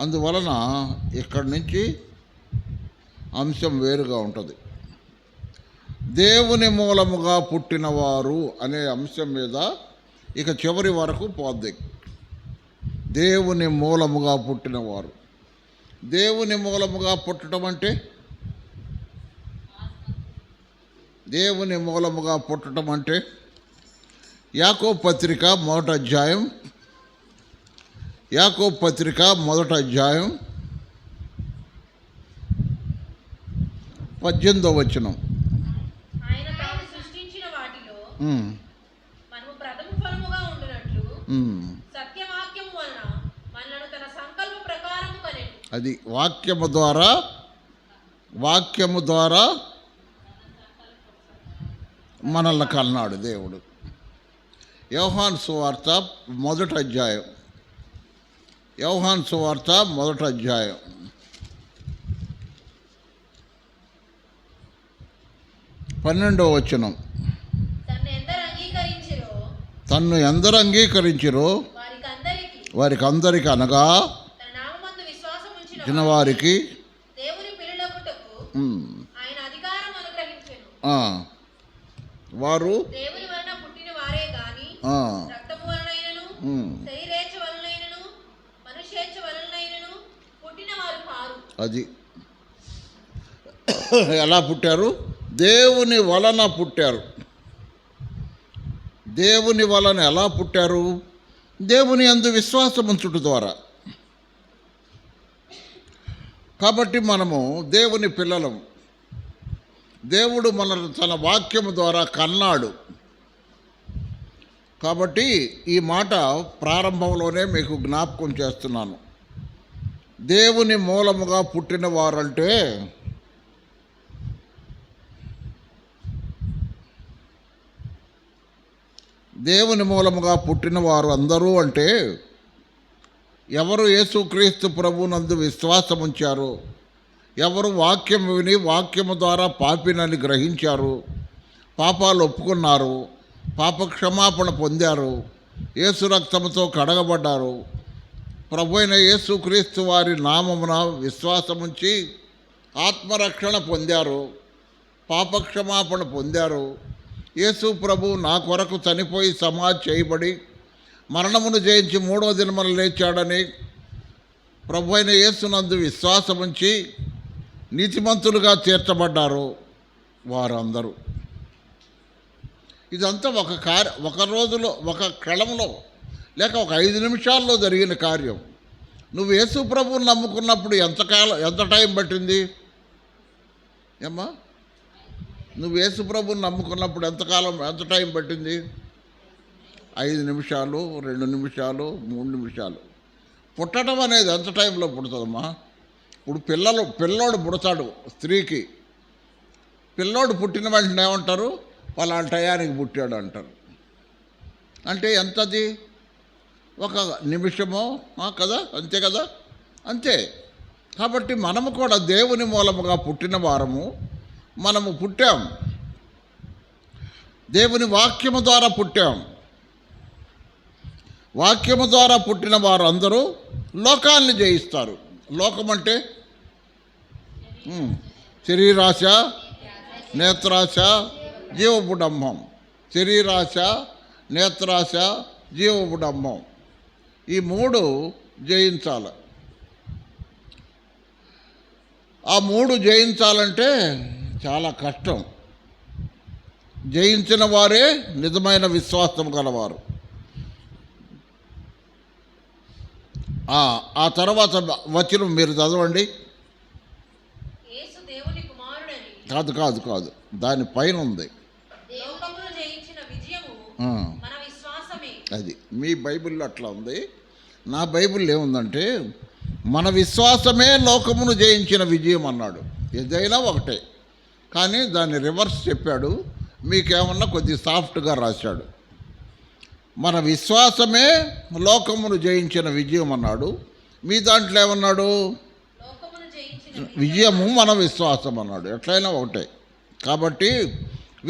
అందువలన ఇక్కడి నుంచి అంశం వేరుగా ఉంటుంది. దేవుని మూలముగా పుట్టినవారు అనే అంశం మీద ఇక చివరి వరకు పోద్ది. దేవుని మూలముగా పుట్టినవారు. దేవుని మూలముగా పుట్టడం అంటే, దేవుని మూలముగా పుట్టడం అంటే యాకోబు పత్రిక మొదటి అధ్యాయం, యాకోబు పత్రిక మొదటి అధ్యాయం 18వ వచనం. ఆయన తాను సృష్టించిన వాటిలో మనము ప్రథమ ఫలముగా ఉండునట్లు సత్యవాక్యము వలన మనలను తన సంకల్ప ప్రకారము కనెను. అది వాక్యము ద్వారా మనల్ని కన్నాడు దేవుడు. యోహాను సువార్త మొదటి అధ్యాయం, యోహాను సువార్త మొదటి అధ్యాయం 12వ వచనం. తన్ను ఎందరు అంగీకరించిరో వారికి అందరికి అనగా వారికి వారు అది ఎలా పుట్టారు? దేవుని వలన పుట్టారు. దేవుని వలన ఎలా పుట్టారు? దేవుని యందు విశ్వాసం ఉంచుట ద్వారా. కాబట్టి మనము దేవుని పిల్లలం. దేవుడు మనల్ని తన వాక్యము ద్వారా కన్నాడు. కాబట్టి ఈ మాట ప్రారంభంలోనే మీకు జ్ఞాపకం చేస్తున్నాను. దేవుని మూలముగా పుట్టిన వారంటే దేవుని మూలముగా పుట్టిన వారు అందరూ అంటే ఎవరు యేసుక్రీస్తు ప్రభువునందు విశ్వాసం ఉంచారు, ఎవరు వాక్యం విని వాక్యము ద్వారా పాపినని గ్రహించారు, పాపాలు ఒప్పుకున్నారు, పాప క్షమాపణ పొందారు, యేసు రక్తముతో కడగబడ్డారు, ప్రభు అయిన యేసుక్రీస్తు వారి నామమున విశ్వాసముంచి ఆత్మరక్షణ పొందారు, పాపక్షమాపణ పొందారు. యేసు ప్రభు నా కొరకు చనిపోయి సమాధి చేయబడి మరణమును జయించి 3వ దినమున లేచాడని ప్రభు అయిన యేసునందు విశ్వాసముంచి నీతిమంతులుగా తీర్చబడ్డారు వారందరూ. ఇదంతా ఒక రోజులో, ఒక క్షణంలో, లేక ఒక 5 నిమిషాల్లో జరిగిన కార్యం. నువ్వు యేసు ప్రభువుని నమ్ముకున్నప్పుడు ఎంత టైం పట్టింది ఏమ్మా? నువ్వు యేసు ప్రభువుని నమ్ముకున్నప్పుడు ఎంత టైం పట్టింది? 5 నిమిషాలు, 2 నిమిషాలు, 3 నిమిషాలు. పుట్టడం అనేది ఎంత టైంలో పుడుతుందమ్మా? ఇప్పుడు పిల్లోడు పుడతాడు. స్త్రీకి పిల్లోడు పుట్టిన వెంటనే ఏమంటారు? వాళ్ళ టయానికి పుట్టాడు అంటారు. అంటే ఎంతది? ఒక నిమిషమో కదా, అంతే కదా, అంతే. కాబట్టి మనము కూడా దేవుని మూలముగా పుట్టిన వారము. మనము పుట్టాం, దేవుని వాక్యము ద్వారా పుట్టాం. వాక్యము ద్వారా పుట్టిన వారు అందరూ లోకాన్ని జయిస్తారు. లోకం అంటే శరీరాశ, నేత్రాశ, జీవపుడంబం. శరీరాశ, నేత్రాశ, జీవపుడంబం, ఈ 3 జయించాలి. ఆ 3 జయించాలంటే చాలా కష్టం. జయించిన వారే నిజమైన విశ్వాసం గలవారు. ఆ తర్వాత వచనం మీరు చదవండి. కాదు, దానిపైన ఉంది. అది మీ బైబిల్లో అట్లా ఉంది. నా బైబిల్లో ఏముందంటే మన విశ్వాసమే లోకమును జయించిన విజయం అన్నాడు. ఏదైనా ఒకటే, కానీ దాన్ని రివర్స్ చెప్పాడు. మీకేమన్నా కొద్ది సాఫ్ట్గా రాశాడు. మన విశ్వాసమే లోకమును జయించిన విజయం అన్నాడు. మీ దాంట్లో ఏమన్నాడు? విజయము మన విశ్వాసం అన్నాడు. ఎట్లయినా ఒకటే. కాబట్టి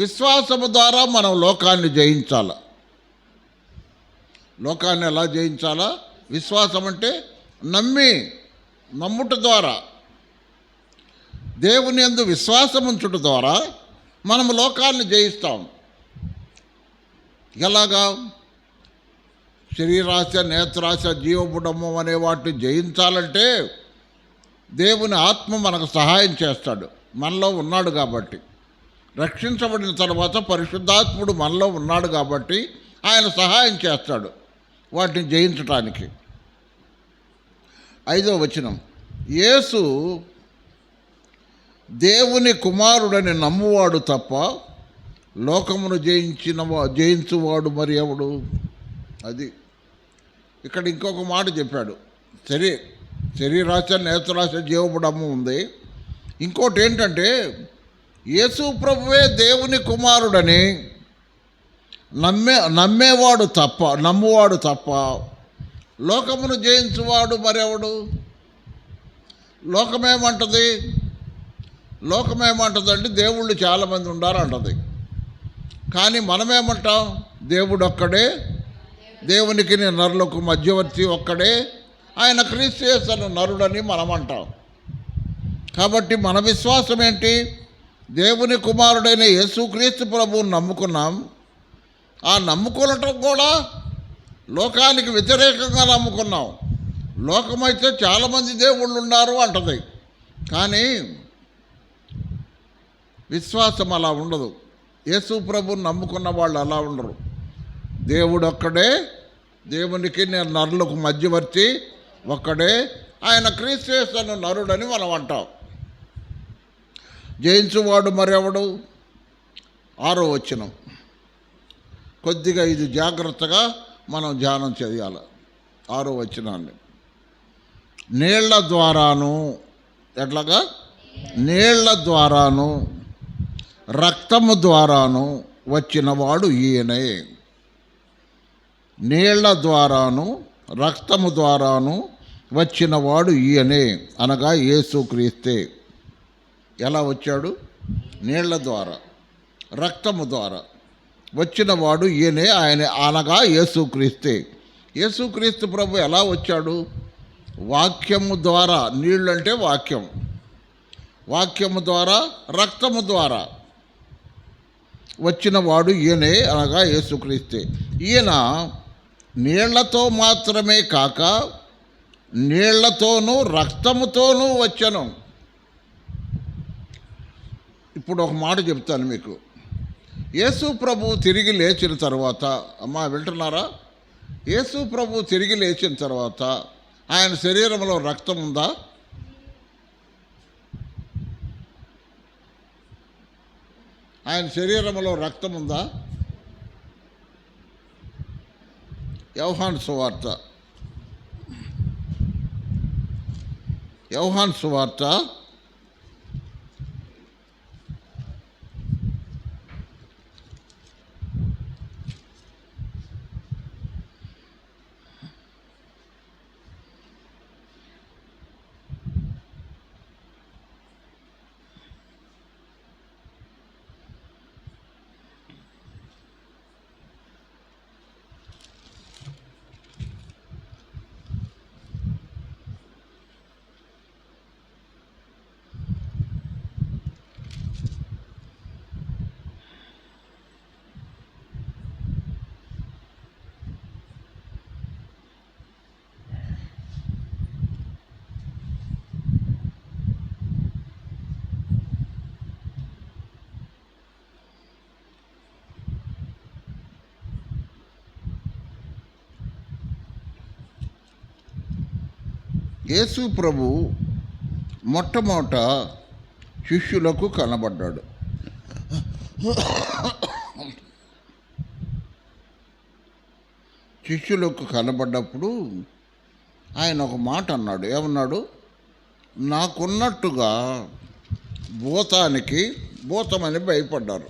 విశ్వాసము ద్వారా మనం లోకాన్ని జయించాల. లోకాన్ని ఎలా జయించాలా? విశ్వాసం అంటే నమ్మి నమ్ముట ద్వారా, దేవుని యందు విశ్వాసం ఉంచుట ద్వారా మనము లోకాన్ని జయిస్తాం. ఎలాగా? శరీరాశ, నేత్రాశ, జీవబుడము అనే వాటిని జయించాలంటే దేవుని ఆత్మ మనకు సహాయం చేస్తాడు. మనలో ఉన్నాడు కాబట్టి, రక్షించబడిన తర్వాత పరిశుద్ధాత్ముడు మనలో ఉన్నాడు కాబట్టి ఆయన సహాయం చేస్తాడు వాటిని జయించటానికి. 5వ వచనం, యేసు దేవుని కుమారుడని నమ్మువాడు తప్ప లోకమును జయించువాడు మరి ఎవడు? అది ఇక్కడ ఇంకొక మాట చెప్పాడు. శరీరాశ, నేత్రాశ, జీవబుడము ఉంది. ఇంకోటి ఏంటంటే యేసు ప్రభువే దేవుని కుమారుడని నమ్మువాడు తప్ప లోకమును జయించువాడు మరెవడు? లోకమేమంటుందంటే దేవుళ్ళు చాలామంది ఉండారు అంటది. కానీ మనమేమంటాం? దేవుడు ఒక్కడే, దేవునికి నరులకు మధ్యవర్తి ఒక్కడే, ఆయన క్రీస్తు యేసు నరుడని మనం అంటాం. కాబట్టి మన విశ్వాసం ఏంటి? దేవుని కుమారుడైన యేసుక్రీస్తు ప్రభువుని నమ్ముకున్నాం. ఆ నమ్ముకోవటం కూడా లోకానికి వ్యతిరేకంగా నమ్ముకున్నాం. లోకమైతే చాలామంది దేవుళ్ళు ఉన్నారు అంటది, కానీ విశ్వాసం అలా ఉండదు. యేసు ప్రభువుని నమ్ముకున్న వాళ్ళు అలా ఉండరు. దేవుడు ఒక్కడే, దేవునికి నరులకు మధ్యవర్తి ఒక్కడే, ఆయన క్రీస్తు యేసు నరుడని మనం అంటాం. జయించువాడు మరెవడు? 6వ వచనం, కొద్దిగా ఇది జాగ్రత్తగా మనం ధ్యానం చేయాలి. 6వ వచనాన్ని, నీళ్ల ద్వారాను, ఎట్లాగా? నీళ్ల ద్వారాను రక్తము ద్వారాను వచ్చినవాడు ఈయనే. నీళ్ల ద్వారాను రక్తము ద్వారాను వచ్చినవాడు ఈయనే, అనగా యేసుక్రీస్తే. ఎలా వచ్చాడు? నీళ్ల ద్వారా, రక్తము ద్వారా వచ్చినవాడు ఈయనే, ఆయన అనగా యేసుక్రీస్తే. యేసుక్రీస్తు ప్రభు ఎలా వచ్చాడు? వాక్యము ద్వారా. నీళ్ళు అంటే వాక్యం. వాక్యము ద్వారా, రక్తము ద్వారా వచ్చినవాడు ఈయనే, అనగా యేసుక్రీస్తే. ఈయన నీళ్లతో మాత్రమే కాక నీళ్లతోనూ రక్తముతోనూ వచ్చను. ఇప్పుడు ఒక మాట చెప్తాను మీకు. యేసు ప్రభు తిరిగి లేచిన తర్వాత, అమ్మా వింటున్నారా? యేసు ప్రభు తిరిగి లేచిన తర్వాత ఆయన శరీరంలో రక్తం ఉందా? ఆయన శరీరంలో రక్తం ఉందా? యోహాను సువార్త 6. యేసు ప్రభు మొట్టమొదట శిష్యులకు కనబడ్డాడు. శిష్యులకు కనబడ్డప్పుడు ఆయన ఒక మాట అన్నాడు. ఏమన్నాడు? నాకున్నట్టుగా భూతానికి భయపడ్డారు.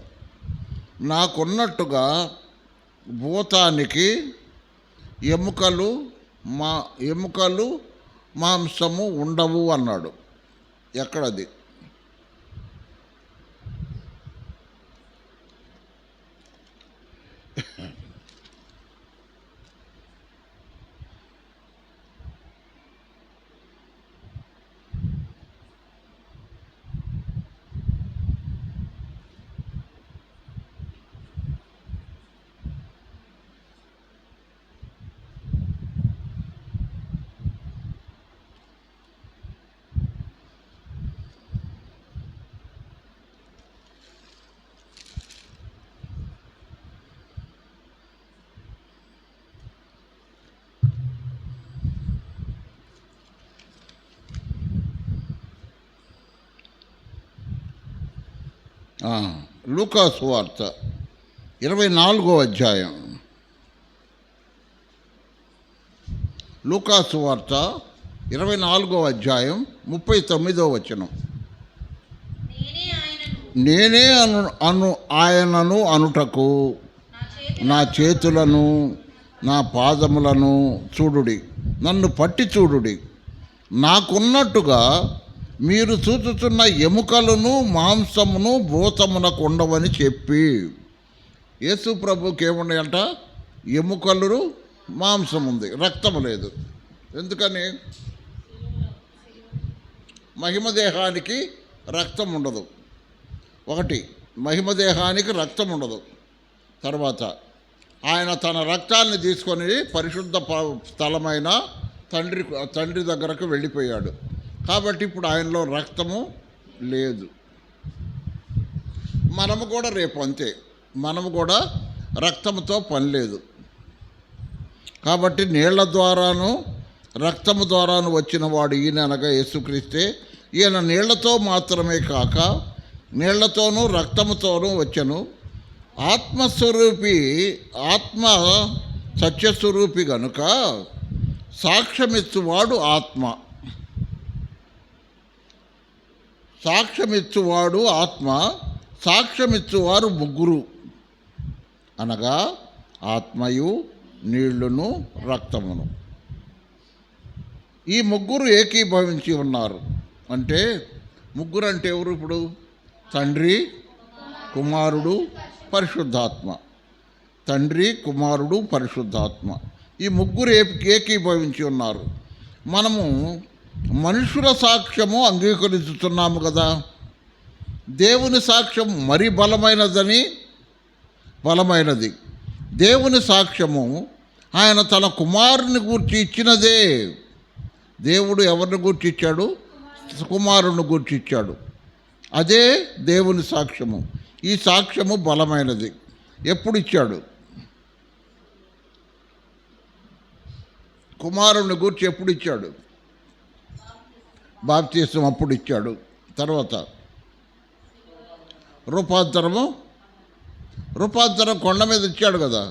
నాకున్నట్టుగా భూతానికి ఎముకలు మాంసము ఉండవు అన్నాడు. ఎక్కడది? లూకా సువార్త 24వ అధ్యాయం. లూకా సువార్త 24వ అధ్యాయం 39వ వచనం. నేనే ఆయనను అనుటకు నా చేతులను నా పాదములను చూడుడి, నన్ను పట్టి చూడుడి, నాకున్నట్టుగా మీరు చూచుతున్న ఎముకలను మాంసమును భూతమునకు ఉండవని చెప్పి. యేసు ప్రభుకి ఏమున్నాయంట? ఎముకలు, మాంసం ఉంది, రక్తము లేదు. ఎందుకని? మహిమదేహానికి రక్తం ఉండదు. ఒకటి, మహిమదేహానికి రక్తం ఉండదు. తర్వాత ఆయన తన రక్తాన్ని తీసుకొని పరిశుద్ధ స్థలమైన తండ్రి దగ్గరకు వెళ్ళిపోయాడు. కాబట్టి ఇప్పుడు ఆయనలో రక్తము లేదు. మనము కూడా రేపు అంతే, మనము కూడా రక్తంతో పని లేదు. కాబట్టి నీళ్ల ద్వారాను రక్తము ద్వారాను వచ్చిన వాడు ఈయన అనగా యేసుక్రీస్తే. ఈయన నీళ్లతో మాత్రమే కాక నీళ్లతోనూ రక్తముతోనూ వచ్చెను. ఆత్మస్వరూపి, ఆత్మ సత్యస్వరూపి గనుక సాక్ష్యమిచ్చువాడు ఆత్మ. సాక్ష్యమిచ్చువాడు ఆత్మ, సాక్ష్యమిచ్చువారు ముగ్గురు, అనగా ఆత్మయు నీళ్లును రక్తమును. ఈ ముగ్గురు ఏకీభవించి ఉన్నారు. అంటే ముగ్గురు అంటే ఎవరు? ఇప్పుడు తండ్రి, కుమారుడు, పరిశుద్ధాత్మ. తండ్రి, కుమారుడు, పరిశుద్ధాత్మ, ఈ ముగ్గురు ఏకీభవించి ఉన్నారు. మనము మనుషుల సాక్ష్యము అంగీకరించుతున్నాము కదా. దేవుని సాక్ష్యం మరీ బలమైనది. దేవుని సాక్ష్యము ఆయన తన కుమారుని గూర్చి ఇచ్చినదే. దేవుడు ఎవరిని గూర్చి ఇచ్చాడు? కుమారుని గూర్చి ఇచ్చాడు. అదే దేవుని సాక్ష్యము. ఈ సాక్ష్యము బలమైనది. ఎప్పుడు ఇచ్చాడు? కుమారుని గూర్చి ఎప్పుడు ఇచ్చాడు? బాప్తిసం అప్పుడు ఇచ్చాడు. తర్వాత రూపాంతరం కొండ మీద ఇచ్చాడు కదా.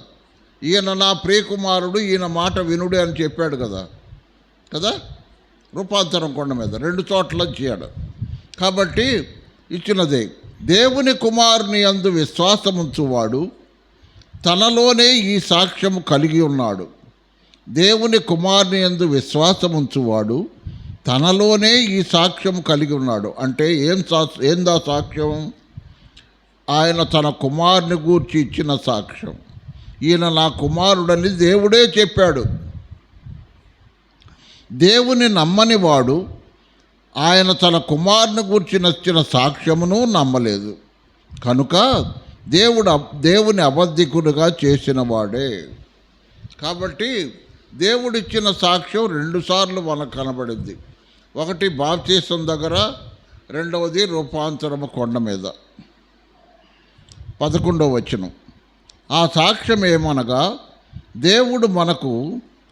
ఈయన నా ప్రియకుమారుడు, ఈయన మాట వినుడే అని చెప్పాడు కదా. రూపాంతరం కొండ మీద 2 చోట్ల ఇచ్చాడు. కాబట్టి ఇచ్చినదే. దేవుని కుమారుని యందు విశ్వాసముంచువాడు తనలోనే ఈ సాక్ష్యము కలిగి ఉన్నాడు. దేవుని కుమారుని యందు విశ్వాసముంచువాడు తనలోనే ఈ సాక్ష్యం కలిగి ఉన్నాడు. అంటే ఏందా సాక్ష్యం? ఆయన తన కుమారుని గూర్చి ఇచ్చిన సాక్ష్యం. ఈయన నా కుమారుడని దేవుడే చెప్పాడు. దేవుని నమ్మని వాడు ఆయన తన కుమారుని గూర్చి నచ్చిన సాక్ష్యమును నమ్మలేదు. కనుక దేవుని అబద్ధికుడుగా చేసిన వాడే. కాబట్టి దేవుడిచ్చిన సాక్ష్యం 2 సార్లు మనకు కనబడింది. ఒకటి బాప్తిసం దగ్గర, రెండవది రూపాంతరము కొండ మీద. 11వ వచనం. ఆ సాక్ష్యం ఏమనగా దేవుడు మనకు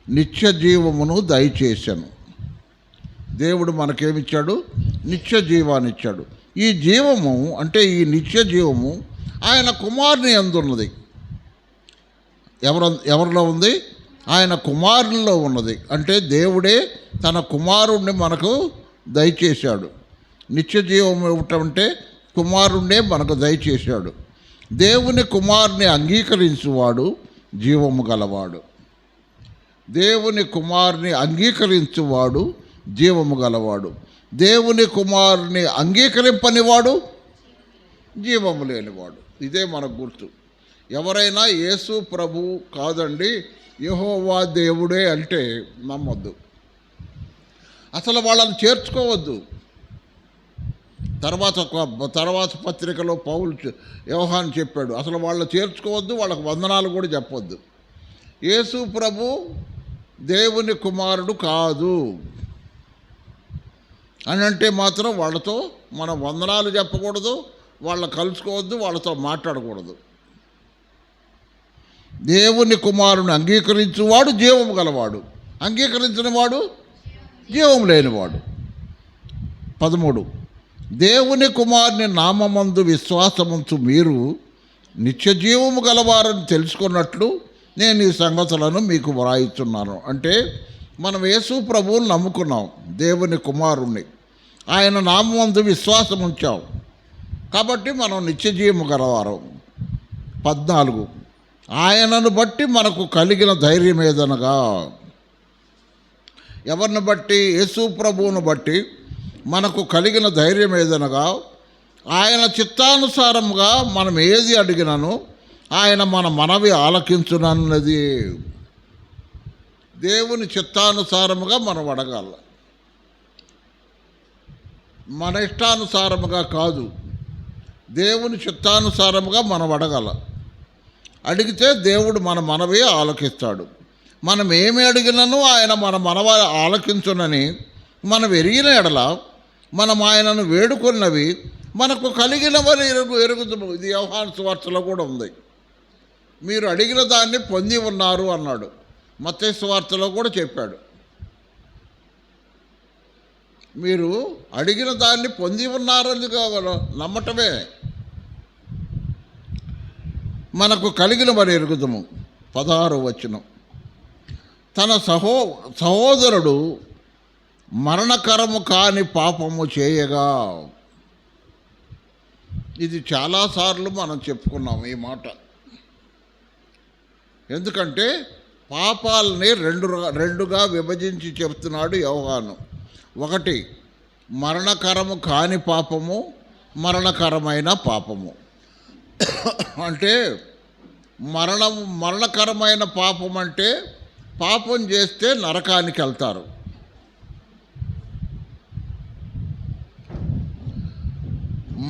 నిత్య జీవమును దయచేశాను. దేవుడు మనకేమిచ్చాడు? నిత్య జీవాన్ని ఇచ్చాడు. ఈ జీవము అంటే ఈ నిత్య జీవము ఆయన కుమారుని యందు ఉన్నది. ఎవరిలో ఉంది? ఆయన కుమారునిలో ఉన్నది. అంటే దేవుడే తన కుమారుణ్ణి మనకు దయచేశాడు. నిత్య జీవం ఏమిటంటే కుమారుణ్ణే మనకు దయచేశాడు. దేవుని కుమారుని అంగీకరించువాడు జీవము గలవాడు. దేవుని కుమారుని అంగీకరించువాడు జీవము గలవాడు. దేవుని కుమారుని అంగీకరింపనివాడు జీవము లేనివాడు. ఇదే మనకు గుర్తు. ఎవరైనా యేసు ప్రభు కాదండి యెహోవా దేవుడే అంటే నమ్మొద్దు. అసలు వాళ్ళని చేర్చుకోవద్దు. తర్వాత పత్రికలో యోహాను చెప్పాడు, అసలు వాళ్ళు చేర్చుకోవద్దు, వాళ్ళకు వందనాలు కూడా చెప్పొద్దు. యేసు ప్రభు దేవుని కుమారుడు కాదు అని అంటే మాత్రం వాళ్ళతో మనం వందనాలు చెప్పకూడదు, వాళ్ళని కలుసుకోవద్దు, వాళ్ళతో మాట్లాడకూడదు. దేవుని కుమారుని అంగీకరించువాడు జీవము గలవాడు, అంగీకరించిన వాడు జీవం లేనివాడు. 13 దేవుని కుమారుని నామమందు విశ్వాసముంచు మీరు నిత్యజీవము గలవారని తెలుసుకున్నట్లు నేను ఈ సంగతులను మీకు వ్రాయిస్తున్నాను. అంటే మనం యేసు ప్రభువుని నమ్ముకున్నాం, దేవుని కుమారుణ్ణి, ఆయన నామమందు విశ్వాసం ఉంచాం కాబట్టి మనం నిత్యజీవము గలవారం. 14 ఆయనను బట్టి మనకు కలిగిన ధైర్యం ఏదనగా, ఎవరిని బట్టి? యేసు ప్రభువును బట్టి మనకు కలిగిన ధైర్యం ఏదనగా, ఆయన చిత్తానుసారముగా మనం ఏది అడిగినను ఆయన మన మనవి ఆలకించునన్నది. దేవుని చిత్తానుసారముగా మనం అడగాల, మన ఇష్టానుసారముగా కాదు, దేవుని చిత్తానుసారముగా మనం అడగాల. అడిగితే దేవుడు మన మనవి ఆలకిస్తాడు. మనం ఏమి అడిగినను ఆయన మన మనవ ఆలకించునని మనం ఎరిగిన ఎడల మనం ఆయనను వేడుకున్నవి మనకు కలిగినవని ఎరుగుతాము. ఇది యోహాను సువార్తలో కూడా ఉంది. మీరు అడిగిన దాన్ని పొంది ఉన్నారు అన్నాడు. మత్తయి సువార్తలో కూడా చెప్పాడు, మీరు అడిగిన దాన్ని పొంది ఉన్నారని నమ్మటమే మనకు కలిగినవని ఎరుగుతాము. 16వ వచనం, తన సహోదరుడు మరణకరము కాని పాపము చేయగా. ఇది చాలాసార్లు మనం చెప్పుకున్నాం ఈ మాట. ఎందుకంటే పాపాలని రెండుగా విభజించి చెప్తున్నాడు యోహాను. 1 మరణకరము కాని పాపము, మరణకరమైన పాపము. అంటే మరణకరమైన పాపం అంటే పాపం చేస్తే నరకానికి వెళ్తారు.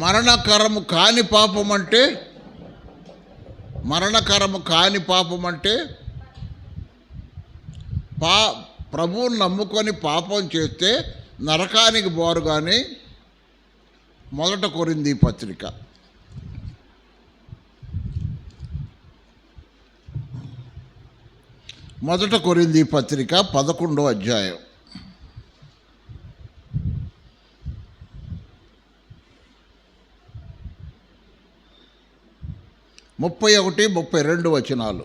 మరణకరము కాని పాపం అంటే ప్రభువుని నమ్ముకొని పాపం చేస్తే నరకానికి పోరు. కానీ 1 కొరింథీ పత్రిక 11వ అధ్యాయం 31, 32 వచనాలు.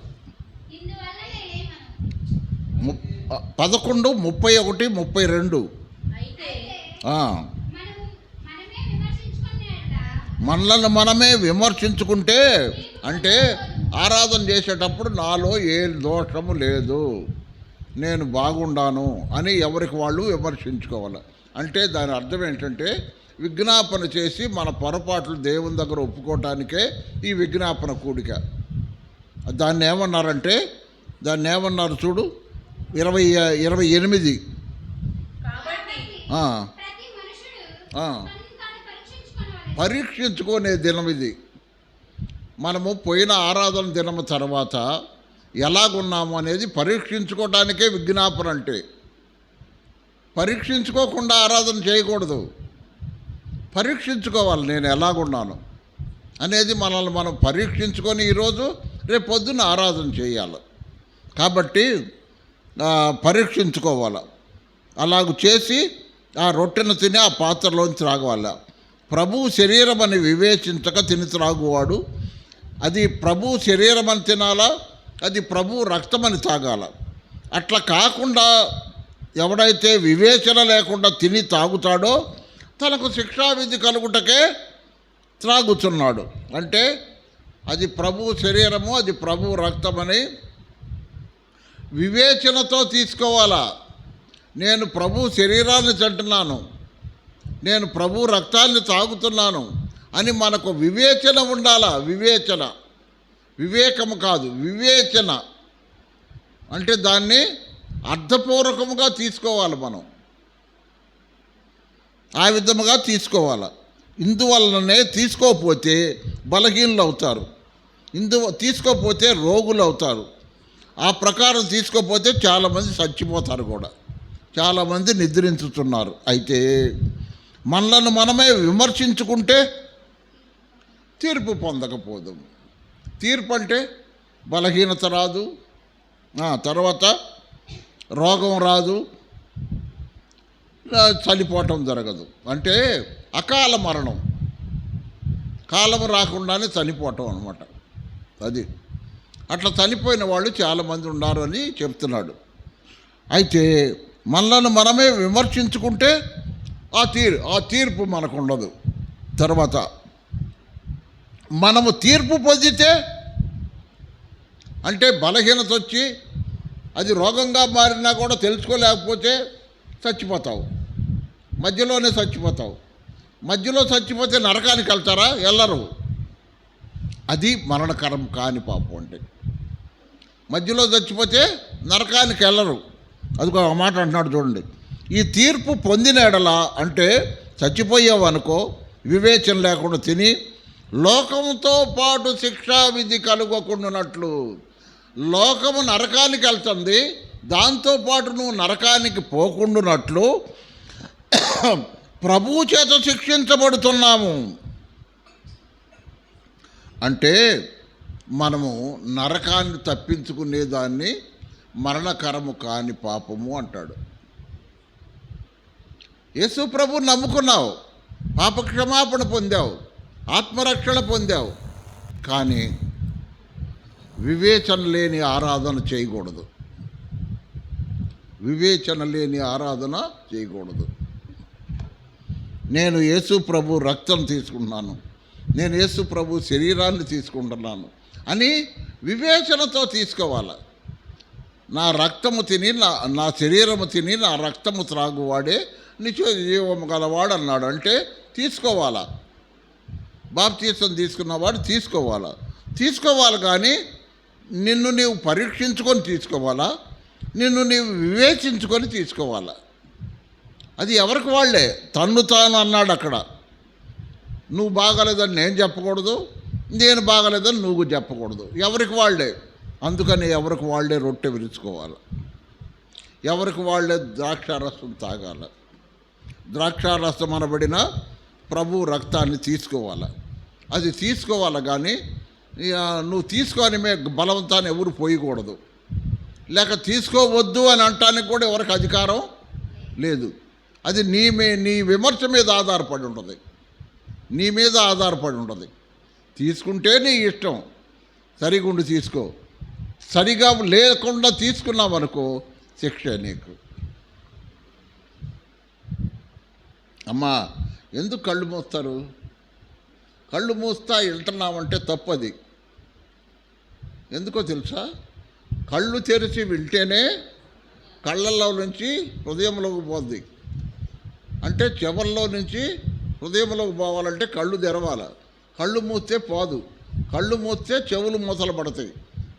11, 31, 32. మనల్ని మనమే విమర్శించుకుంటే అంటే ఆరాధన చేసేటప్పుడు నాలో ఏ దోషము లేదు, నేను బాగుండాను అని ఎవరికి వాళ్ళు విమర్శించుకోవాలి. అంటే దాని అర్థం ఏంటంటే విజ్ఞాపన చేసి మన పొరపాట్లు దేవుని దగ్గర ఒప్పుకోవటానికే ఈ విజ్ఞాపన కూడిక. దాన్ని ఏమన్నారు చూడు, 28. పరీక్షించుకునే దినం ఇది. మనము పోయిన ఆరాధన దినము తర్వాత ఎలాగున్నాము అనేది పరీక్షించుకోవడానికే విజ్ఞాపన. అంటే పరీక్షించుకోకుండా ఆరాధన చేయకూడదు, పరీక్షించుకోవాలి నేను ఎలాగున్నాను అనేది. మనల్ని మనం పరీక్షించుకొని ఈరోజు రేపు పొద్దున్న ఆరాధన చేయాలి. కాబట్టి పరీక్షించుకోవాలి. అలాగ చేసి ఆ రొట్టెను తిని ఆ పాత్రలోంచి త్రాగవాలి. ప్రభువు శరీరం అని వివేచించక తిని త్రాగువాడు అది ప్రభువు శరీరం అని తినాలా, అది ప్రభువు రక్తమని తాగాల. అట్లా కాకుండా ఎవడైతే వివేచన లేకుండా తిని తాగుతాడో తనకు శిక్షావిధి కలుగుటకే త్రాగుతున్నాడు. అంటే అది ప్రభువు శరీరము, అది ప్రభువు రక్తమని వివేచనతో తీసుకోవాలా. నేను ప్రభు శరీరాన్ని తింటున్నాను, నేను ప్రభు రక్తాన్ని తాగుతున్నాను అని మనకు వివేచన ఉండాలా. వివేకము కాదు, వివేచన అంటే దాన్ని అర్థపూర్వకముగా తీసుకోవాలి. మనం ఆ విధముగా తీసుకోవాలి. ఇందువలననే తీసుకోకపోతే బలహీనులు అవుతారు, తీసుకోకపోతే రోగులు అవుతారు. ఆ ప్రకారం తీసుకోకపోతే చాలామంది చచ్చిపోతారు కూడా, చాలామంది నిద్రించుతున్నారు. అయితే మనలను మనమే విమర్శించుకుంటే తీర్పు పొందకపోదు. తీర్పు అంటే బలహీనత రాదు, తర్వాత రోగం రాదు, చనిపోవటం జరగదు. అంటే అకాల మరణం, కాలం రాకుండానే చనిపోవటం అనమాట. అది అట్లా చనిపోయిన వాళ్ళు చాలామంది ఉన్నారు అని చెప్తున్నాడు. అయితే మనలను మనమే విమర్శించుకుంటే ఆ తీర్పు మనకు ఉండదు. తర్వాత మనము తీర్పు పొందితే, అంటే బలహీనత వచ్చి అది రోగంగా మారినా కూడా తెలుసుకోలేకపోతే చచ్చిపోతావు, మధ్యలోనే చచ్చిపోతావు. మధ్యలో చచ్చిపోతే నరకానికి వెళ్తారా? వెళ్ళరు. అది మరణకరం కాని పాపం. అంటే మధ్యలో చచ్చిపోతే నరకానికి వెళ్ళరు. అది ఒక మాట అంటున్నాడు చూడండి. ఈ తీర్పు పొందిన ఎడల, అంటే చచ్చిపోయావు అనుకో, వివేచన లేకుండా తిని లోకంతో పాటు శిక్షా విధి కలుగకుండానట్లు. లోకము నరకానికి వెళ్తుంది, దాంతోపాటు నువ్వు నరకానికి పోకుండానట్లు ప్రభువు చేత శిక్షించబడుతున్నాము. అంటే మనము నరకాన్ని తప్పించుకునేదాన్ని మరణకరము కాని పాపము అంటాడు. యేసు ప్రభు నమ్ముకున్నావు, పాపక్షమాపణ పొందావు, ఆత్మరక్షణ పొందావు, కానీ వివేచన లేని ఆరాధన చేయకూడదు. వివేచన లేని ఆరాధన చేయకూడదు. నేను యేసు ప్రభు రక్తం తీసుకుంటున్నాను, నేను యేసు ప్రభు శరీరాన్ని తీసుకుంటున్నాను అని వివేచనతో తీసుకోవాలి. నా రక్తము తిని నా శరీరము తిని నా రక్తము త్రాగువాడే నిత్య జీవము గలవాడు అన్నాడు. అంటే తీసుకోవాలా, బాప్తీసం తీసుకున్నవాడు తీసుకోవాలి. కానీ నిన్ను నీవు పరీక్షించుకొని తీసుకోవాలా, నిన్ను నీవు వివేచించుకొని తీసుకోవాలా. అది ఎవరికి వాళ్ళే. తన్ను తాను అన్నాడు అక్కడ. నువ్వు బాగలేదని నేను చెప్పకూడదు, నేను బాగలేదని నువ్వు చెప్పకూడదు. ఎవరికి వాళ్ళే. అందుకని ఎవరికి వాళ్ళే రొట్టె విరుచుకోవాలి, ఎవరికి వాళ్ళే ద్రాక్షారసం తాగాలి. ద్రాక్షారసం అనబడిన ప్రభు రక్తాన్ని తీసుకోవాలి. అది తీసుకోవాలి. కానీ నువ్వు తీసుకొని బలవంతాన్ని ఎవరు పోయకూడదు, లేక తీసుకోవద్దు అని అనటానికి కూడా ఎవరికి అధికారం లేదు. అది నీ విమర్శ మీద ఆధారపడి ఉంటుంది, నీ మీద ఆధారపడి ఉంటుంది. తీసుకుంటే నీ ఇష్టం, సరిగుండి తీసుకో. సరిగా లేకుండా తీసుకున్నావనుకో శిక్ష నీకు. అమ్మా, ఎందుకు కళ్ళు మూస్తారు? కళ్ళు మూస్తా వెళ్తున్నామంటే తప్పది. ఎందుకో తెలుసా? కళ్ళు తెరిచి వింటేనే కళ్ళల్లో నుంచి హృదయంలోకి పోద్ది. అంటే చెవుల్లో నుంచి హృదయంలోకి పోవాలంటే కళ్ళు తెరవాలి. కళ్ళు మూస్తే పోదు. కళ్ళు మూస్తే చెవులు మూతలపడతాయి,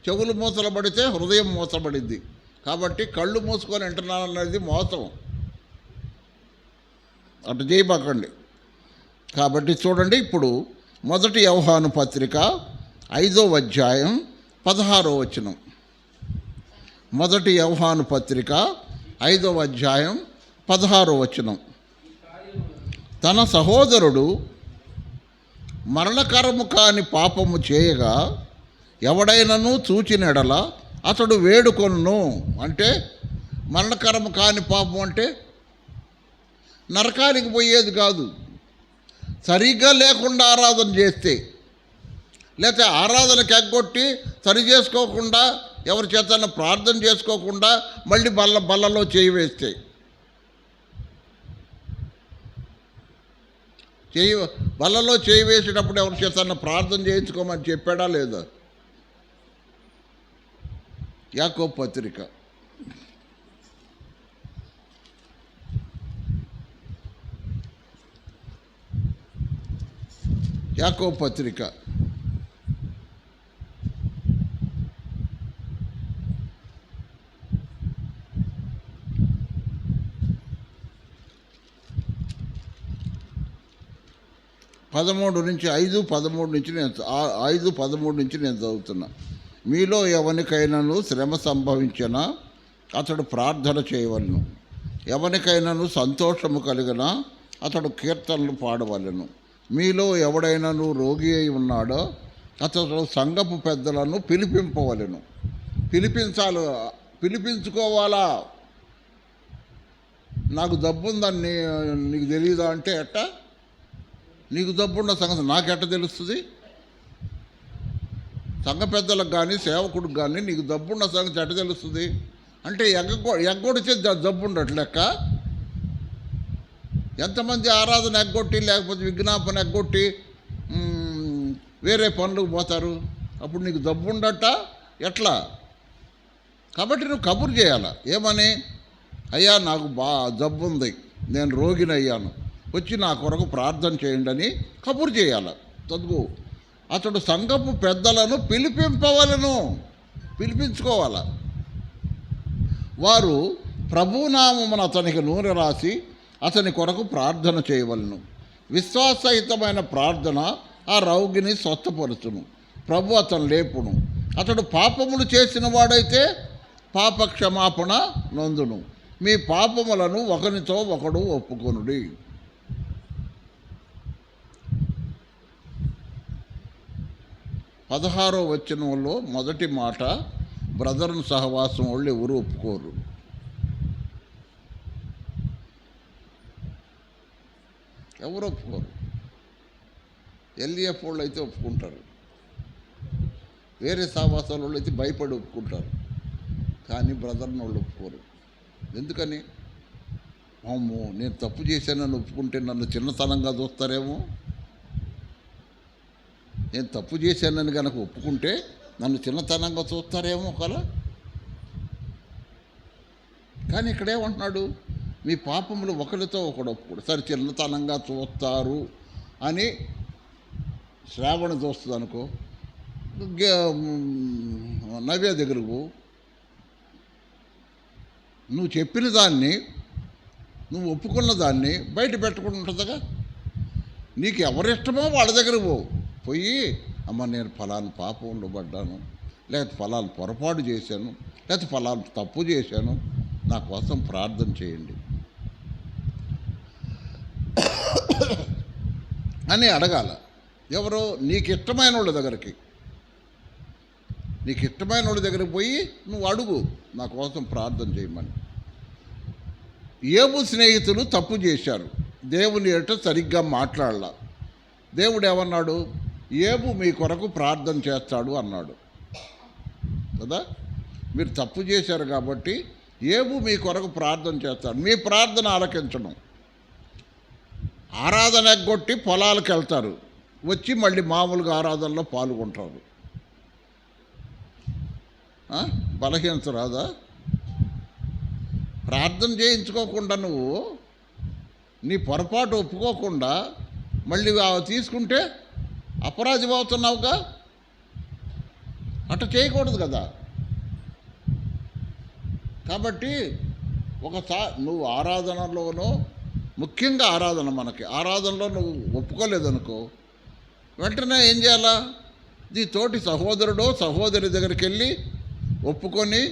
చెవులు మూతలపడితే హృదయం మూతపడిద్ది. కాబట్టి కళ్ళు మూసుకొని వింటున్నానన్నది మోసం, అటు చేయబాకండి. కాబట్టి చూడండి, ఇప్పుడు 1 యోహాను పత్రిక 5వ అధ్యాయం 16వ వచనం. 1 యోహాను పత్రిక 5వ అధ్యాయం 16వ వచనం. తన సహోదరుడు మరణకరము కాని పాపము చేయగా ఎవడైనను చూచినెడల అతడు వేడుకొను. అంటే మరణకరము కాని పాపం అంటే నరకానికి పోయేది కాదు. సరిగ్గా లేకుండా ఆరాధన చేస్తే, లేకపోతే ఆరాధనకి ఎగ్గొట్టి సరి చేసుకోకుండా, ఎవరి చేతన ప్రార్థన చేసుకోకుండా మళ్ళీ బల్లలో చేయి వేస్తే, బల్లలో చేయి వేసేటప్పుడు ఎవరి చేతన ప్రార్థన చేయించుకోమని చెప్పాడా లేదా? యాకోబు పత్రిక 13 నుంచి 5:13 నుంచి నేను 5:13 నుంచి నేను చదువుతున్నా. మీలో ఎవరికైనాను శ్రమ సంభవించినా అతడు ప్రార్థన చేయవలను, ఎవరికైనాను సంతోషము కలిగినా అతడు కీర్తనలు పాడవలను. మీలో ఎవడైనాను రోగి అయి ఉన్నాడో అతడు సంఘపు పెద్దలను పిలిపించుకోవాలా. నాకు జబ్బు ఉందని నీకు తెలియదా అంటే ఎట్టా? నీకు జబ్బున్న సంగతి నాకెట్ట తెలుస్తుంది? సంఘ పెద్దలకు కానీ సేవకుడికి కానీ నీకు జబ్బున్న సంగతి ఎట్ట తెలుస్తుంది? అంటే ఎగ్గొడితే జబ్బు ఉండట్టు లెక్క. ఎంతమంది ఆరాధన ఎగ్గొట్టి లేకపోతే విజ్ఞాపన ఎగ్గొట్టి వేరే పనులకు పోతారు? అప్పుడు నీకు జబ్బు ఉండట ఎట్లా? కాబట్టి నువ్వు కబురు చేయాలి. ఏమని? అయ్యా నాకు జబ్బు ఉంది, నేను రోగిని అయ్యాను, వచ్చి నా కొరకు ప్రార్థన చేయండి అని కబురు చేయాలి. చదువు అతడు సంఘపు పెద్దలను పిలిపించుకోవాలి. వారు ప్రభునామమున అతనికి నూనె రాసి అతని కొరకు ప్రార్థన చేయవలను. విశ్వాసహితమైన ప్రార్థన ఆ రోగిని స్వస్థపరచును. ప్రభు అతను లేపును. అతడు పాపములు చేసిన వాడైతే పాప క్షమాపణ నొందును. మీ పాపములను ఒకరితో ఒకడు ఒప్పుకొనుడి. పదహారో వచనంలో మొదటి మాట, బ్రదర్ను సహవాసం వాళ్ళు ఎవరు ఒప్పుకోరు. ఎవరు ఒప్పుకోరు? ఎల్ఈఎఫ్ వాళ్ళు అయితే ఒప్పుకుంటారు, వేరే సహవాసాల వాళ్ళు అయితే భయపడి ఒప్పుకుంటారు. కానీ బ్రదర్ని వాళ్ళు ఒప్పుకోరు. ఎందుకని? అమ్మో, నేను తప్పు చేశానని ఒప్పుకుంటే నన్ను చిన్నతనంగా చూస్తారేమో. నేను తప్పు చేశానని కనుక ఒప్పుకుంటే నన్ను చిన్నతనంగా చూస్తారేమో ఒకలా. కానీ ఇక్కడేమంటున్నాడు? మీ పాపములు ఒకరితో ఒకడు ఒప్పుకోడు. సరే, చిన్నతనంగా చూస్తారు అని శ్రావణ చూస్తుంది అనుకో, నవ్య దగ్గరకు నువ్వు చెప్పిన దాన్ని, నువ్వు ఒప్పుకున్న దాన్ని బయట పెట్టుకుని ఉంటుందిగా. నీకు ఎవరిష్టమో వాళ్ళ దగ్గరకు పోయి, అమ్మ నేను ఫలానా పాపంలో పడ్డాను, లేకపోతే ఫలానా పొరపాటు చేశాను, లేకపోతే ఫలానా తప్పు చేశాను, నా కోసం ప్రార్థన చేయండి అని అడగాల. ఎవరో నీకు ఇష్టమైన వాళ్ళ దగ్గరికి, నీకు ఇష్టమైన వాళ్ళ దగ్గరికి పోయి నువ్వు అడుగు, నా కోసం ప్రార్థన చేయమని. యోబు స్నేహితులు తప్పు చేశారు, దేవుని ఎట సరిగ్గా మాట్లాడాల. దేవుడు ఏమన్నాడు? యోబు మీ కొరకు ప్రార్థన చేస్తాడు అన్నాడు కదా. మీరు తప్పు చేశారు కాబట్టి యోబు మీ కొరకు ప్రార్థన చేస్తాడు. మీ ప్రార్థన ఆలకించడం. ఆరాధన ఎగ్గొట్టి పొలాలకు వెళ్తారు, వచ్చి మళ్ళీ మామూలుగా ఆరాధనలో పాల్గొంటారు. బలహీనత ప్రార్థన చేయించుకోకుండా నువ్వు నీ పొరపాటు ఒప్పుకోకుండా మళ్ళీ తీసుకుంటే అపరాధి అవుతున్నావుగా. అట్లా చేయకూడదు కదా. కాబట్టి ఒకసారి నువ్వు ఆరాధనలోనో, ముఖ్యంగా ఆరాధన, మనకి ఆరాధనలో నువ్వు ఒప్పుకోలేదనుకో, వెంటనే ఏం చేయాలా? నీ తోటి సహోదరుడో సహోదరి దగ్గరికి వెళ్ళి ఒప్పుకొని,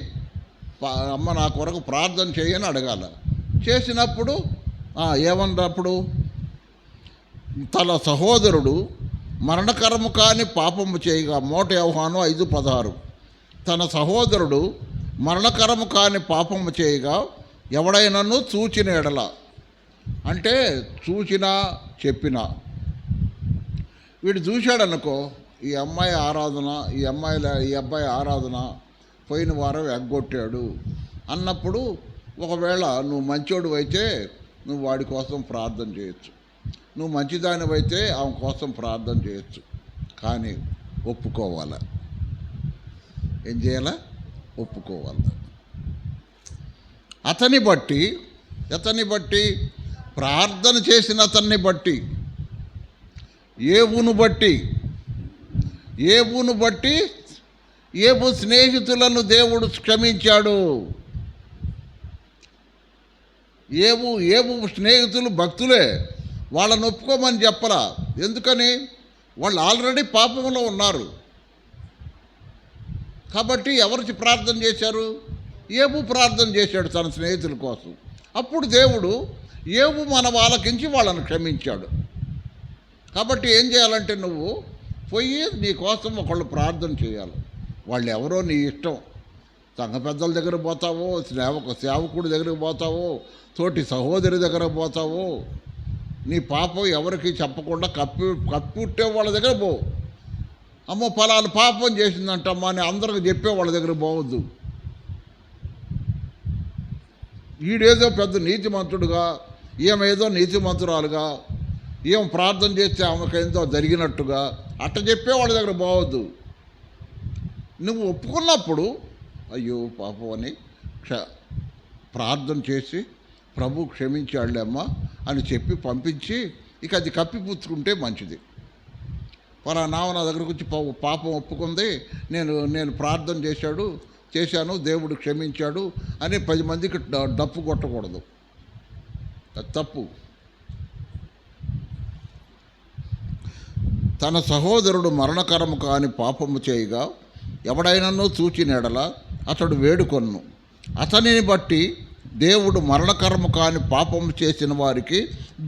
అమ్మ నా కొరకు ప్రార్థన చేయని అడగాల. చేసినప్పుడు ఏమన్నప్పుడు, తన సహోదరుడు మరణకరము కాని పాపము చేయగా, 1 యోహాను 5:16, తన సహోదరుడు మరణకరము కాని పాపము చేయగా ఎవడైనాను చూచిన ఎడల, అంటే చూచినా చెప్పినా, వీడు చూశాడనుకో, ఈ అమ్మాయి ఆరాధన, ఈ అబ్బాయి ఆరాధన పోయిన వారం ఎగ్గొట్టాడు అన్నప్పుడు, ఒకవేళ నువ్వు మంచోడు అయితే నువ్వు వాడి కోసం ప్రార్థన చేయొచ్చు, నువ్వు మంచిదానివైతే ఆమె కోసం ప్రార్థన చేయొచ్చు. కానీ ఒప్పుకోవాలి. ఏం చేయాలా? ఒప్పుకోవాలి. అతని బట్టి ప్రార్థన చేసిన అతన్ని బట్టి, యోబును బట్టి యోబు స్నేహితులను దేవుడు క్షమించాడు. యోబు స్నేహితులు భక్తులే, వాళ్ళని ఒప్పుకోమని చెప్పరా. ఎందుకని? వాళ్ళు ఆల్రెడీ పాపంలో ఉన్నారు. కాబట్టి ఎవరికి ప్రార్థన చేశారు? యోబు ప్రార్థన చేశాడు తన స్నేహితుల కోసం. అప్పుడు దేవుడు యోబు మన వాళ్ళకించి వాళ్ళని క్షమించాడు. కాబట్టి ఏం చేయాలంటే, నువ్వు పోయి నీ కోసం ఒకళ్ళు ప్రార్థన చేయాలి. వాళ్ళు ఎవరో నీ ఇష్టం, సంఘ పెద్దల దగ్గర పోతావో, సేవకుడి దగ్గరికి పోతావో, తోటి సహోదరి దగ్గర పోతావో, నీ పాపం ఎవరికి చెప్పకుండా కప్పుట్టే వాళ్ళ దగ్గర పో. అమ్మో ఫలాలు పాపం చేసిందంటమ్మా అని అందరికి చెప్పే వాళ్ళ దగ్గర పోవద్దు. ఈడేదో పెద్ద నీతిమంతుడుగా, ఏమేదో నీతిమంతురాలుగా, ఏం ప్రార్థన చేస్తే ఆమెకేందో జరిగినట్టుగా అట్ట చెప్పే వాళ్ళ దగ్గర పోవద్దు. నువ్వు ఒప్పుకున్నప్పుడు అయ్యో పాపం అని ప్రార్థన చేసి ప్రభు క్షమించాళ్ళేమ్మా అని చెప్పి పంపించి ఇక అది కప్పిపుచ్చుకుంటే మంచిది. నా దగ్గరకు వచ్చి పాపం ఒప్పుకుంది, నేను ప్రార్థన చేశాను, దేవుడు క్షమించాడు అని 10 మందికి డప్పు కొట్టకూడదు. అది తప్పు. తన సహోదరుడు మరణకరము కాని పాపము చేయగా ఎవడైనను చూచినెడల అతడు వేడుకొన్ను. అతనిని బట్టి దేవుడు మరణకరము కాని పాపము చేసిన వారికి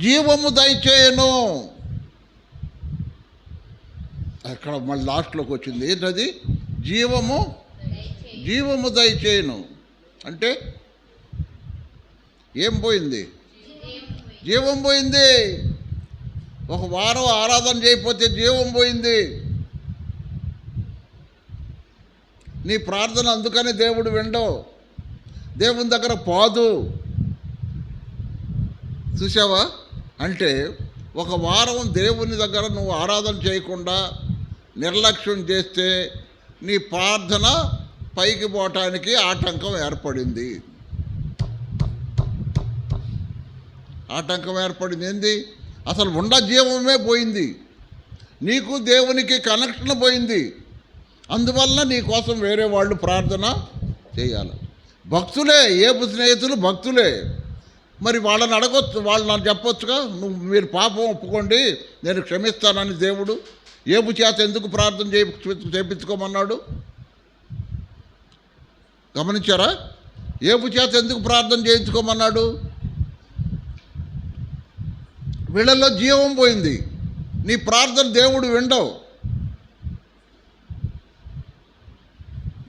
జీవము దయచేయను. అక్కడ మళ్ళీ లాస్ట్లోకి వచ్చింది ఏంటది? జీవము దయచేయను అంటే ఏం పోయింది? జీవం పోయింది. ఒక వారం ఆరాధన చేయకపోతే జీవం పోయింది. నీ ప్రార్థన అందుకని దేవుడు వినడు, దేవుని దగ్గర పోదు. చూసావా? అంటే ఒక వారం దేవుని దగ్గర నువ్వు ఆరాధన చేయకుండా నిర్లక్ష్యం చేస్తే నీ ప్రార్థన పైకి పోవటానికి ఆటంకం ఏర్పడింది. ఏంది? అసలు ఉండ జీవమే పోయింది. నీకు దేవునికి కనెక్షన్ పోయింది. అందువల్ల నీ కోసం వేరే వాళ్ళు ప్రార్థన చేయాలి. భక్తులే, ఏబు స్నేహితులు భక్తులే. మరి వాళ్ళని అడగొచ్చు, వాళ్ళు నాకు చెప్పొచ్చుగా, మీరు పాపం ఒప్పుకోండి నేను క్షమిస్తానని. దేవుడు ఏబు చేత ఎందుకు ప్రార్థన చేయించుకోమన్నాడు? గమనించారా? ఏబు చేత ఎందుకు ప్రార్థన చేయించుకోమన్నాడు? వీళ్ళల్లో జీవం పోయింది. నీ ప్రార్థన దేవుడు వినడు.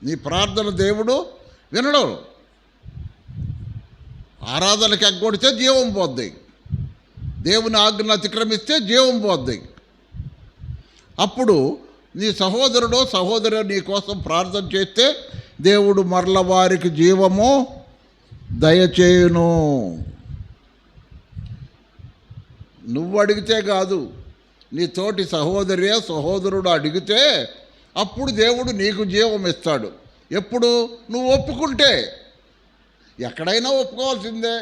నీ ప్రార్థన దేవుడు వినడు. ఆరాధనకి ఎగ్గొడితే జీవం పోద్ది, దేవుని ఆజ్ఞను అతిక్రమిస్తే జీవం పోద్ది. అప్పుడు నీ సహోదరి నీ కోసం ప్రార్థన చేస్తే దేవుడు మరల వారికి జీవము దయచేయును. నువ్వు అడిగితే కాదు, నీ తోటి సహోదరుడు అడిగితే అప్పుడు దేవుడు నీకు జీవం ఇస్తాడు. ఎప్పుడు? నువ్వు ఒప్పుకుంటే. ఎక్కడైనా ఒప్పుకోవాల్సిందే.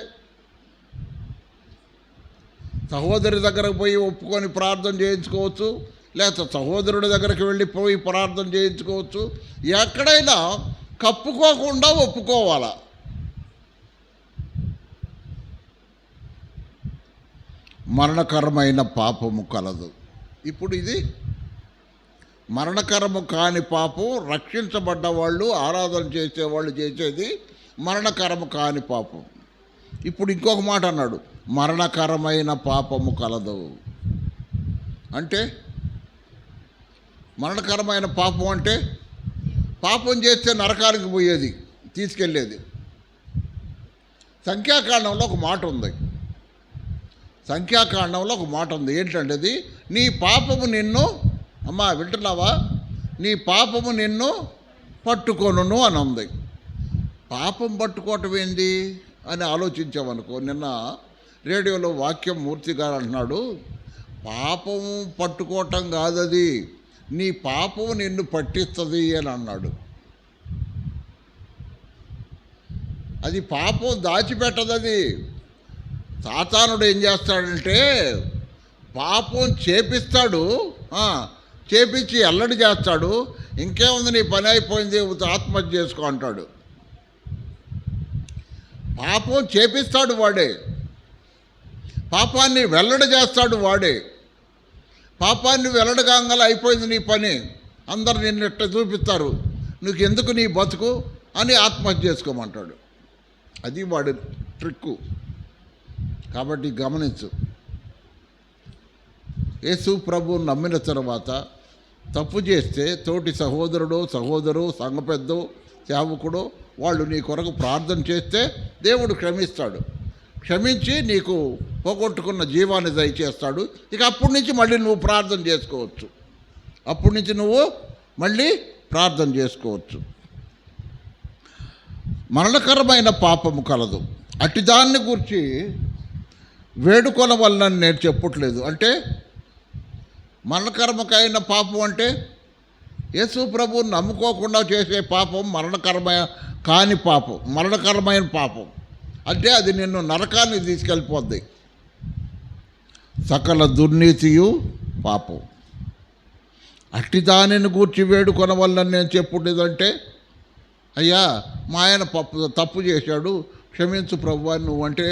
సహోదరి దగ్గరకు పోయి ఒప్పుకొని ప్రార్థన చేయించుకోవచ్చు, లేకపోతే సహోదరుడి దగ్గరికి వెళ్ళిపోయి ప్రార్థన చేయించుకోవచ్చు. ఎక్కడైనా కప్పుకోకుండా ఒప్పుకోవాలా. మరణకరమైన పాపము కలదు. ఇప్పుడు ఇది మరణకరము కాని పాపం. రక్షించబడ్డ వాళ్ళు, ఆరాధన చేసేవాళ్ళు చేసేది మరణకరము కాని పాపం. ఇప్పుడు ఇంకొక మాట అన్నాడు, మరణకరమైన పాపము కలదు. అంటే మరణకరమైన పాపం అంటే పాపం చేస్తే నరకానికి పోయేది, తీసుకెళ్ళేది. సంఖ్యాకాండంలో ఒక మాట ఉంది. ఏంటంటే అది, నీ పాపము నిన్ను, అమ్మా వింటున్నావా, నీ పాపము నిన్ను పట్టుకొనును అని ఉంది. పాపం పట్టుకోవటం ఏంది అని ఆలోచించామనుకో. నిన్న రేడియోలో వాక్యం మూర్తి గారు అంటున్నాడు, పాపము పట్టుకోవటం కాదది, నీ పాపము నిన్ను పట్టిస్తుంది అని అన్నాడు. అది పాపం దాచిపెట్టదు. అది సాతానుడు ఏం చేస్తాడంటే పాపం చేపిస్తాడు, చేపించి ఎల్లడి చేస్తాడు. ఇంకేముంది, నీ పని అయిపోయింది, ఆత్మహత్య చేసుకో అంటాడు. పాపం చేపిస్తాడు వాడే, పాపాన్ని వెల్లడి చేస్తాడు వాడే. పాపాన్ని వెల్లడిగాంగల అయిపోయింది నీ పని, అందరు నిన్ను ఎట్ట చూపిస్తారు, నీకు ఎందుకు నీ బతుకు అని ఆత్మహత్య చేసుకోమంటాడు. అది వాడి ట్రిక్కు. కాబట్టి గమనించు, యేసు ప్రభువుని నమ్మిన తర్వాత తప్పు చేస్తే తోటి సహోదరు, సంఘ పెద్ద, సేవకుడు వాళ్ళు నీ కొరకు ప్రార్థన చేస్తే దేవుడు క్షమిస్తాడు. క్షమించి నీకు పోగొట్టుకున్న జీవాన్ని దయచేస్తాడు. ఇక అప్పటి నుంచి మళ్ళీ నువ్వు ప్రార్థన చేసుకోవచ్చు. అప్పటి నుంచి నువ్వు మళ్ళీ ప్రార్థన చేసుకోవచ్చు. మరణకరమైన పాపము కలదు, అట్టి దాన్ని గురించి వేడుకొన వలన నేను చెప్పట్లేదు. అంటే మరణకరమైన పాపం అంటే యేసు ప్రభువుని నమ్ముకోకుండా చేసే పాపం మరణకరమైన కాని పాపం, మరణకరమైన పాపం. అంటే అది నిన్ను నరకాన్ని తీసుకెళ్ళిపోద్ది. సకల దుర్నీతియు పాపం. అట్టి దానిని గూర్చి వేడుకొన వలన నేను చెప్పుండేదంటే, అయ్యా మా ఆయన తప్పు చేశాడు, క్షమించు ప్రభువా నువ్వంటే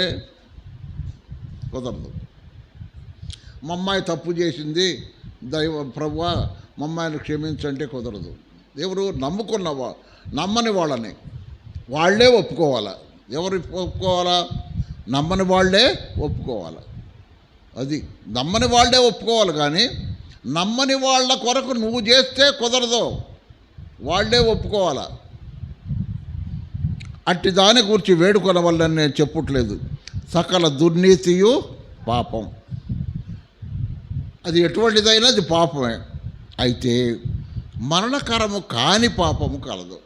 కుదరదు. మా అమ్మాయి తప్పు చేసింది, ప్రభువా మా అమ్మాయిని క్షమించంటే కుదరదు. ఎవరు నమ్మని వాళ్ళని వాళ్ళే ఒప్పుకోవాలా. ఎవరు ఒప్పుకోవాలా? నమ్మని వాళ్ళే ఒప్పుకోవాలి. అది నమ్మని వాళ్ళే ఒప్పుకోవాలి. కానీ నమ్మని వాళ్ళ కొరకు నువ్వు చేస్తే కుదరదు, వాళ్ళే ఒప్పుకోవాలా. అట్టి దాని గురించి వేడుకొన వల్ల నేను చెప్పట్లేదు. సకల దుర్నీతియు పాపం. అది ఎటువంటిదైనా అది పాపమే. అయితే మరణకరము కాని పాపము కలదు.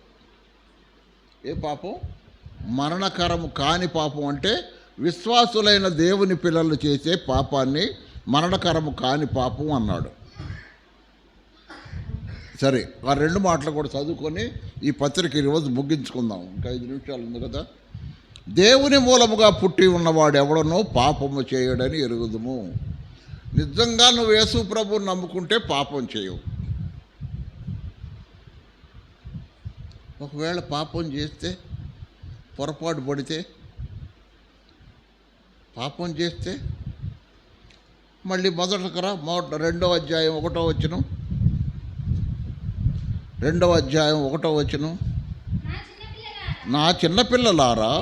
ఏ పాపం? మరణకరము కాని పాపం అంటే విశ్వాసులైన దేవుని పిల్లలు చేసే పాపాన్ని మరణకరము కాని పాపం అన్నాడు. సరే, ఆ రెండు మాటలు కూడా చదువుకొని ఈ పత్రిక ఈరోజు ముగించుకుందాం. ఇంకా 5 నిమిషాలు ఉంది కదా. దేవుని మూలముగా పుట్టి ఉన్నవాడు ఎవడనో పాపము చేయడని ఎరుగుదుము. నిజంగా నువ్వు యేసు ప్రభువుని నమ్ముకుంటే పాపం చేయవు. ఒకవేళ పాపం చేస్తే, పొరపాటు పడితే, పాపం చేస్తే మళ్ళీ మొదటకరా 2వ అధ్యాయం 1వ వచనం, 2వ అధ్యాయం 1వ వచనం. నా చిన్నపిల్లలారా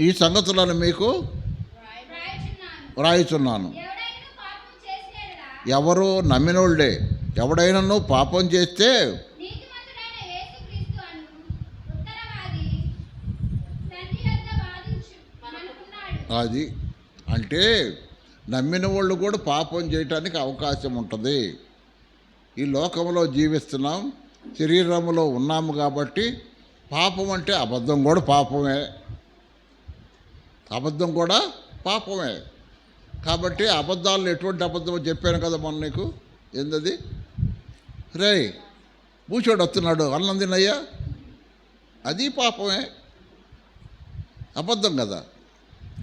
ఈ సంగతులను మీకు వ్రాయుచున్నాను. ఎవరు నమ్మినోళ్ళే. ఎవడైనా పాపం చేస్తే అది అంటే నమ్మిన వాళ్ళు కూడా పాపం చేయటానికి అవకాశం ఉంటుంది. ఈ లోకంలో జీవిస్తున్నాం, శరీరంలో ఉన్నాము కాబట్టి పాపం అంటే అబద్ధం కూడా పాపమే, అబద్ధం కూడా పాపమే. కాబట్టి అబద్ధాలను ఎటువంటి అబద్ధమో చెప్పాను కదా మొన్న నీకు. ఏందది? రే పూచోడు వస్తున్నాడు అన్నం తినయ్యా, అది పాపమే, అబద్ధం కదా.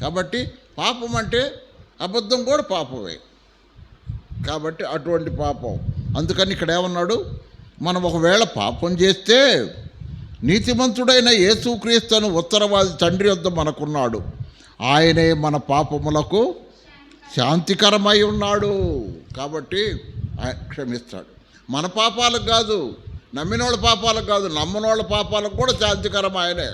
కాబట్టి పాపం అంటే అబద్ధం కూడా పాపమే. కాబట్టి అటువంటి పాపం. అందుకని ఇక్కడ ఏమన్నాడు? మనం ఒకవేళ పాపం చేస్తే నీతిమంతుడైన యేసుక్రీస్తును ఉత్తరవాది తండ్రి వద్ద మనకున్నాడు. ఆయనే మన పాపములకు శాంతికరమై ఉన్నాడు. కాబట్టి క్షమిస్తాడు. మన పాపాలకు కాదు, నమ్మినోళ్ళ పాపాలకు కాదు, నమ్మనోళ్ళ పాపాలకు కూడా శాంతికరం ఆయనే.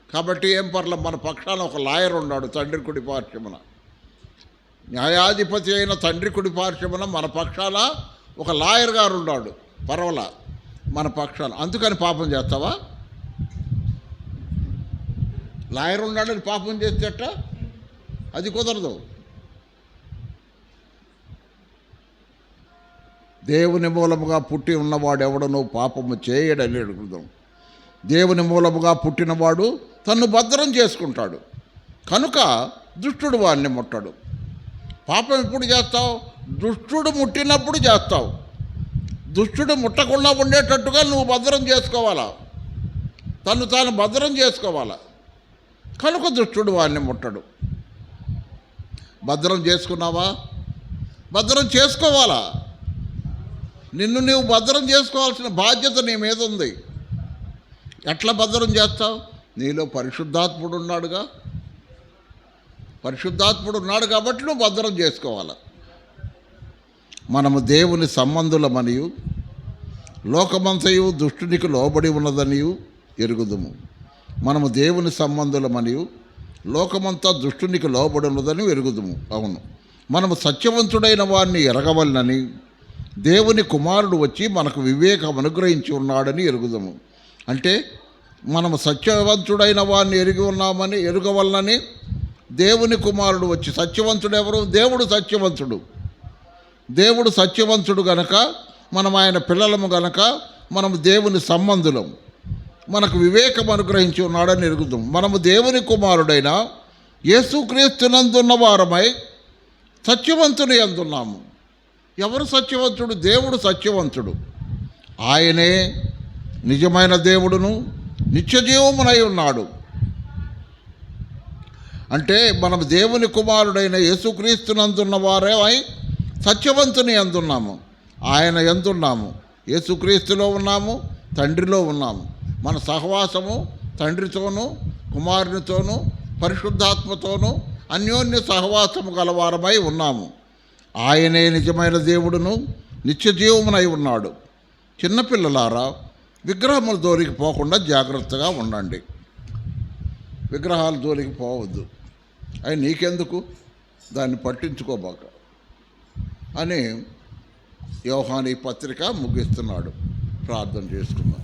కాబట్టి ఏం పర్ల, మన పక్షాన ఒక లాయర్ ఉన్నాడు తండ్రి కుడి పార్శ్వమున. న్యాయాధిపతి అయిన తండ్రి కుడి పార్శ్వమున మన పక్షాన ఒక లాయర్ గారు ఉన్నాడు. పర్వాలా మన పక్షాన. అందుకని పాపం చేస్తావా? లాయర్ ఉన్నాడని పాపం చేసేట అది కుదరదు. దేవుని మూలముగా పుట్టి ఉన్నవాడు ఎవడనో పాపము చేయడని అడుగుదాం. దేవుని మూలముగా పుట్టినవాడు తన్ను భద్రం చేసుకుంటాడు కనుక దుష్టుడు వాడిని ముట్టడు. పాపం ఎప్పుడు చేస్తావు? దుష్టుడు ముట్టినప్పుడు చేస్తావు. దుష్టుడు ముట్టకుండా ఉండేటట్టుగా నువ్వు భద్రం చేసుకోవాలా, తను తాను భద్రం చేసుకోవాలా. కనుక దుష్టుడు వాడిని ముట్టడు. భద్రం చేసుకున్నావా? భద్రం చేసుకోవాలా. నిన్ను నీవు భద్రం చేసుకోవాల్సిన బాధ్యత నీ మీద ఉంది. ఎట్లా భద్రం చేస్తావు? నీలో పరిశుద్ధాత్ముడు ఉన్నాడుగా. పరిశుద్ధాత్ముడు ఉన్నాడు కాబట్టి నువ్వు భద్రం చేసుకోవాలి. మనము దేవుని సంబంధులమనియు లోకమంతయు దుష్టునికి లోబడి ఉన్నదనియు ఎరుగుదుము. మనము దేవుని సంబంధులమనియు లోకమంతా దుష్టునికి లోబడి ఉన్నదని ఎరుగుదుము. అవును, మనము సత్యవంతుడైన వారిని ఎరగవలనని దేవుని కుమారుడు వచ్చి మనకు వివేకం అనుగ్రహించి ఉన్నాడని ఎరుగుదాము. అంటే మనము సత్యవంతుడైన వారిని ఎరుగవలనని దేవుని కుమారుడు వచ్చి, సత్యవంతుడు ఎవరు? దేవుడు సత్యవంతుడు. దేవుడు సత్యవంతుడు గనక మనం ఆయన పిల్లలము గనక మనము దేవుని సంబంధులం. మనకు వివేకం అనుగ్రహించి ఉన్నాడని ఎరుగుదాం. మనము దేవుని కుమారుడైన యేసుక్రీస్తునందున్న వారమై సత్యవంతుని అందున్నాము. ఎవరు సత్యవంతుడు? దేవుడు సత్యవంతుడు. ఆయనే నిజమైన దేవుడును నిత్యజీవమునై ఉన్నాడు. అంటే మనం దేవుని కుమారుడైన యేసుక్రీస్తునందున్న వారమై సత్యవంతుని అందున్నాము. ఆయన ఎందున్నాము, యేసుక్రీస్తులో ఉన్నాము, తండ్రిలో ఉన్నాము. మన సహవాసము తండ్రితోనూ కుమారునితోనూ పరిశుద్ధాత్మతోనూ అన్యోన్య సహవాసము గలవారమై ఉన్నాము. ఆయనే నిజమైన దేవుడును నిత్యజీవమునై ఉన్నాడు. చిన్నపిల్లలారా, విగ్రహముల జోలికి పోకుండా జాగ్రత్తగా ఉండండి. విగ్రహాల జోలికి పోవద్దు. అవి నీకెందుకు, దాన్ని పట్టించుకోబాక అని యోహాను పత్రిక ముగిస్తున్నాడు. ప్రార్థన చేసుకుందాం.